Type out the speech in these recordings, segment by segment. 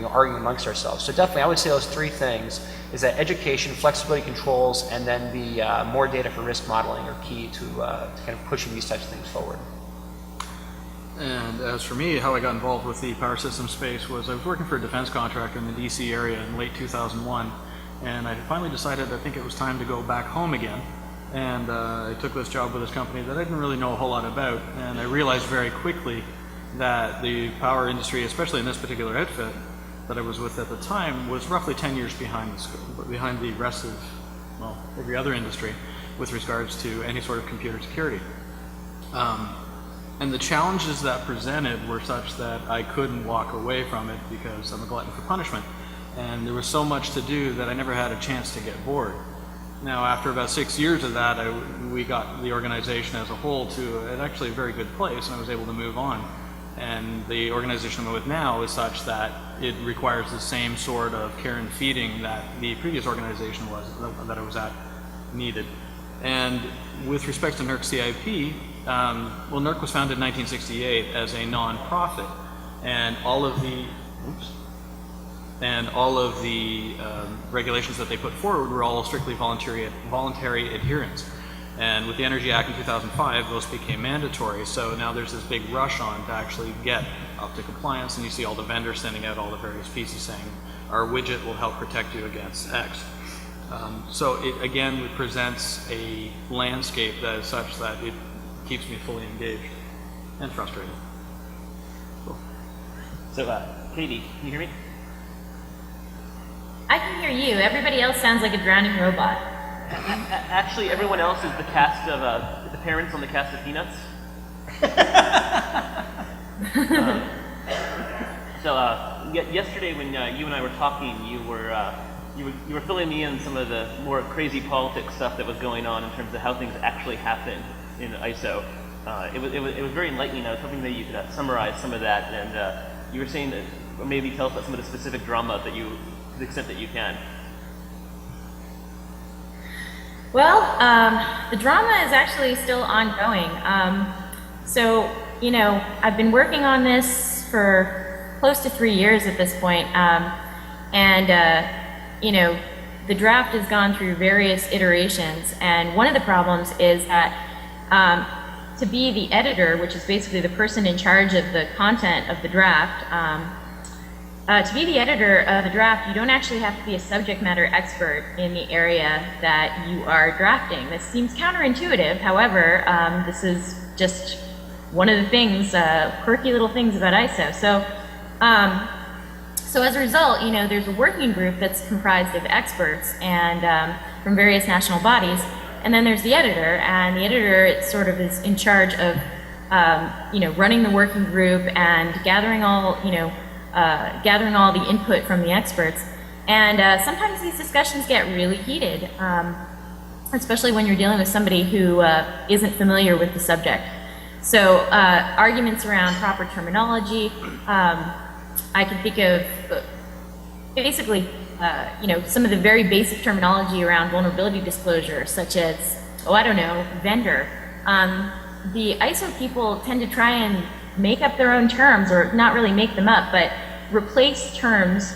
arguing amongst ourselves. So definitely, I would say those three things is that education, flexibility controls, and then the more data for risk modeling are key to kind of pushing these types of things forward. And as for me, how I got involved with the power system space was I was working for a defense contractor in the DC area in late 2001, and I finally decided I think it was time to go back home again. And I took this job with this company that I didn't really know a whole lot about, and I realized very quickly that the power industry, especially in this particular outfit that I was with at the time, was roughly 10 years behind the rest of, well, every other industry with regards to any sort of computer security. And the challenges that presented were such that I couldn't walk away from it because I'm a glutton for punishment. And there was so much to do that I never had a chance to get bored. Now, after about 6 years of that, we got the organization as a whole to actually a very good place, and I was able to move on. And the organization I'm with now is such that it requires the same sort of care and feeding that the previous organization that I was at needed. And with respect to NERC CIP, well, NERC was founded in 1968 as a non-profit, and all of the regulations that they put forward were all strictly voluntary adherence. And with the Energy Act in 2005, those became mandatory. So now there's this big rush on to actually get up to compliance, and you see all the vendors sending out all the various pieces saying, our widget will help protect you against X. So it again presents a landscape that is such that it keeps me fully engaged and frustrated. Cool. So, Katie, can you hear me? I can hear you. Everybody else sounds like a drowning robot. Actually, everyone else is the cast of the parents on the cast of Peanuts. Yesterday when you and I were talking, you were filling me in some of the more crazy politics stuff that was going on in terms of how things actually happen in ISO. It was very enlightening. I was hoping that you could summarize some of that, and you were saying that, or maybe tell us about some of the specific drama that you, to the extent that you can. Well, the drama is actually still ongoing. So, you know, I've been working on this for close to 3 years at this point, you know, the draft has gone through various iterations, and one of the problems is that to be the editor, which is basically the person in charge of the content of the draft, to be the editor of the draft, you don't actually have to be a subject matter expert in the area that you are drafting. This seems counterintuitive, however, this is just one of the things, quirky little things about ISO. So as a result, you know, there's a working group that's comprised of experts and from various national bodies, and then there's the editor, and the editor sort of is in charge of, you know, running the working group and gathering all, you know, gathering all the input from the experts. And sometimes these discussions get really heated, especially when you're dealing with somebody who isn't familiar with the subject. So arguments around proper terminology, I can think of basically, you know, some of the very basic terminology around vulnerability disclosure, such as, oh, I don't know, vendor. The ISO people tend to try and make up their own terms, or not really make them up, but replace terms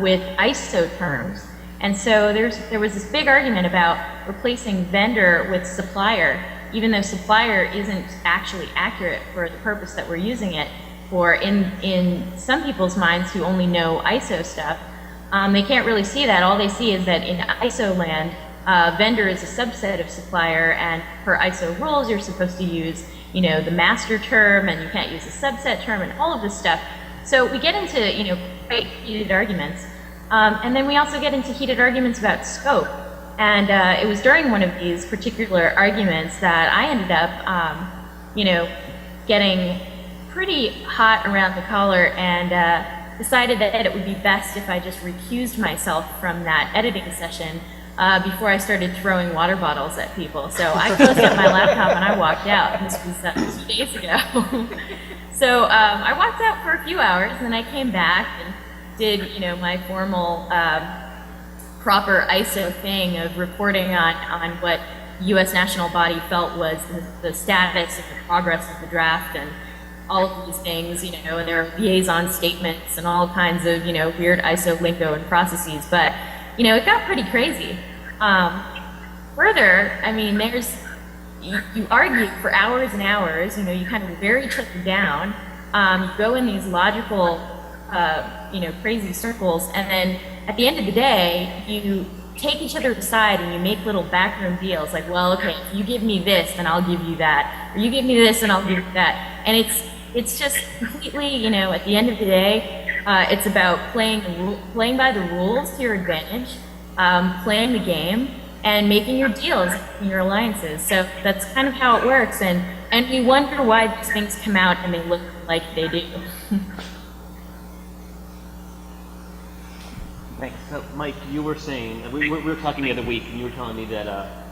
with ISO terms. And so there was this big argument about replacing vendor with supplier, even though supplier isn't actually accurate for the purpose that we're using it for. In some people's minds who only know ISO stuff, they can't really see that. All they see is that in ISO land, vendor is a subset of supplier, and per ISO rules, you're supposed to use, you know, the master term, and you can't use a subset term, and all of this stuff. So we get into, you know, quite heated arguments. And then we also get into heated arguments about scope. And it was during one of these particular arguments that I ended up, you know, getting pretty hot around the collar and decided that it would be best if I just recused myself from that editing session before I started throwing water bottles at people. So I closed up my laptop and I walked out. This was 2 days ago. So I walked out for a few hours, and then I came back and did, you know, my formal proper ISO thing of reporting on what U.S. national body felt was the status and the progress of the draft, and all of these things, and there are liaison statements and all kinds of, weird ISO lingo and processes, but, it got pretty crazy. Further, I mean, you argue for hours and hours, you kind of very each other down, you go in these logical, crazy circles, and then at the end of the day, you take each other aside and you make little backroom deals, like, well, okay, if you give me this, then I'll give you that, or you give me this and I'll give you that, and it's just completely, at the end of the day, it's about playing by the rules to your advantage, playing the game, and making your deals and your alliances. So that's kind of how it works, and we wonder why these things come out and they look like they do. Thanks. So, Mike, you were saying, we were talking the other week, and you were telling me that,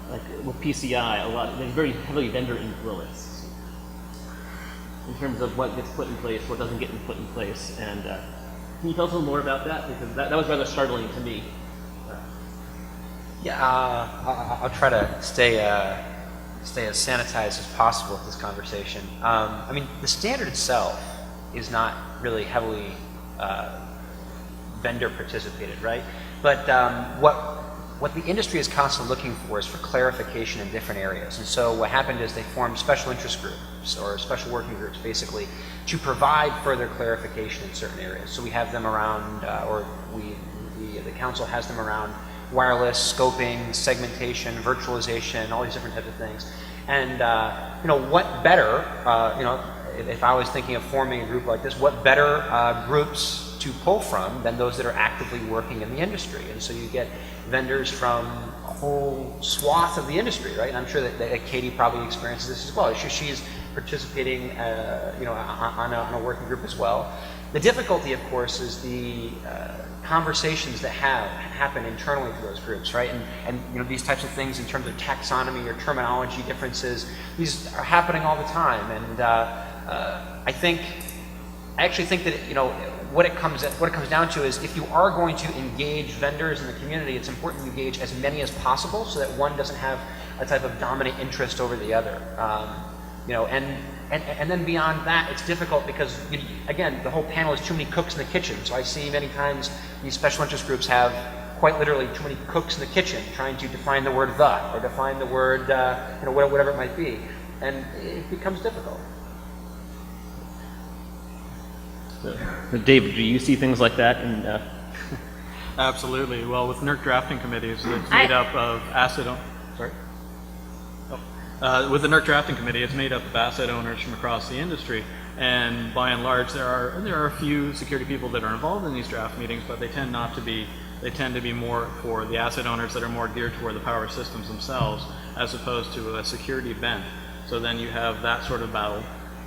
like with PCI, there's very heavily vendor influence in terms of what gets put in place, what doesn't get put in place, and can you tell us a little more about that? Because that was rather startling to me. Yeah, I'll try to stay as sanitized as possible with this conversation. I mean, the standard itself is not really heavily vendor participated, right? But what the industry is constantly looking for is for clarification in different areas. And so what happened is they formed special interest groups or special working groups, basically, to provide further clarification in certain areas. So we have them around, the council has them around wireless, scoping, segmentation, virtualization, all these different types of things. And what better, if I was thinking of forming a group like this, what better groups to pull from than those that are actively working in the industry? And so you get vendors from a whole swath of the industry, right? And I'm sure that Katie probably experiences this as well. She's participating, on a working group as well. The difficulty, of course, is the conversations that happen internally to those groups, right? And these types of things in terms of taxonomy or terminology differences, these are happening all the time. And I actually think that what it comes down to is if you are going to engage vendors in the community, it's important to engage as many as possible so that one doesn't have a type of dominant interest over the other. And then beyond that, it's difficult because, again, the whole panel is too many cooks in the kitchen. So I see many times these special interest groups have quite literally too many cooks in the kitchen trying to define the word "the" or define the word, whatever it might be. And it becomes difficult. So, David, do you see things like that? Absolutely. Well, with NERC drafting committees, it's made up of asset owners. Sorry. With the NERC drafting committee, it's made up of asset owners from across the industry, and by and large, there are a few security people that are involved in these draft meetings, but they tend not to be. They tend to be more for the asset owners that are more geared toward the power systems themselves, as opposed to a security bent. So then you have that sort of battle.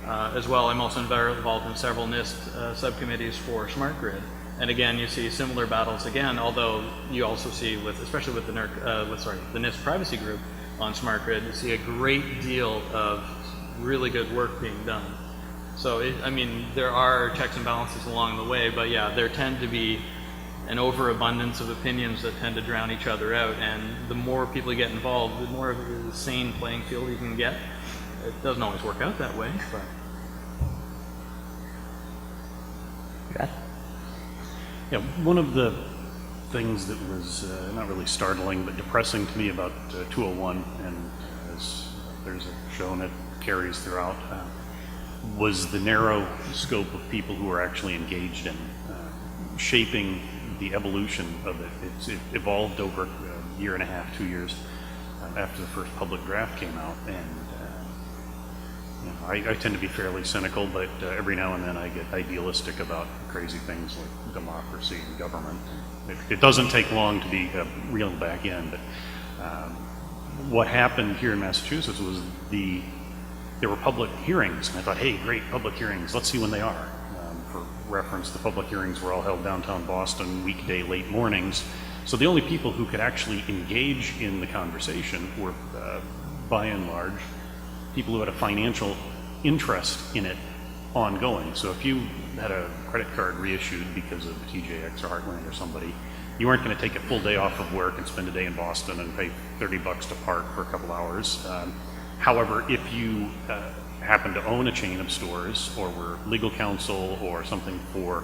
As well, I'm also involved in several NIST subcommittees for smart grid, and again, you see similar battles again. Although you also see, especially with the the NIST privacy group on smart grid, you see a great deal of really good work being done. So, there are checks and balances along the way, but yeah, there tend to be an overabundance of opinions that tend to drown each other out. And the more people you get involved, the more of a sane playing field you can get. It doesn't always work out that way, but. Yeah, one of the things that was not really startling but depressing to me about 201, and as there's shown it carries throughout, was the narrow scope of people who are actually engaged in shaping the evolution of it. It evolved over a year and a half, 2 years after the first public draft came out, and I tend to be fairly cynical, but every now and then I get idealistic about crazy things like democracy and government. It doesn't take long to be reeled back in, but what happened here in Massachusetts was there were public hearings, and I thought, hey, great, public hearings, let's see when they are. For reference, the public hearings were all held downtown Boston, weekday late mornings, so the only people who could actually engage in the conversation were, by and large, people who had a financial interest in it ongoing. So if you had a credit card reissued because of TJX or Heartland or somebody, you weren't going to take a full day off of work and spend a day in Boston and pay $30 to park for a couple hours. However, if you happen to own a chain of stores, or we're legal counsel or something for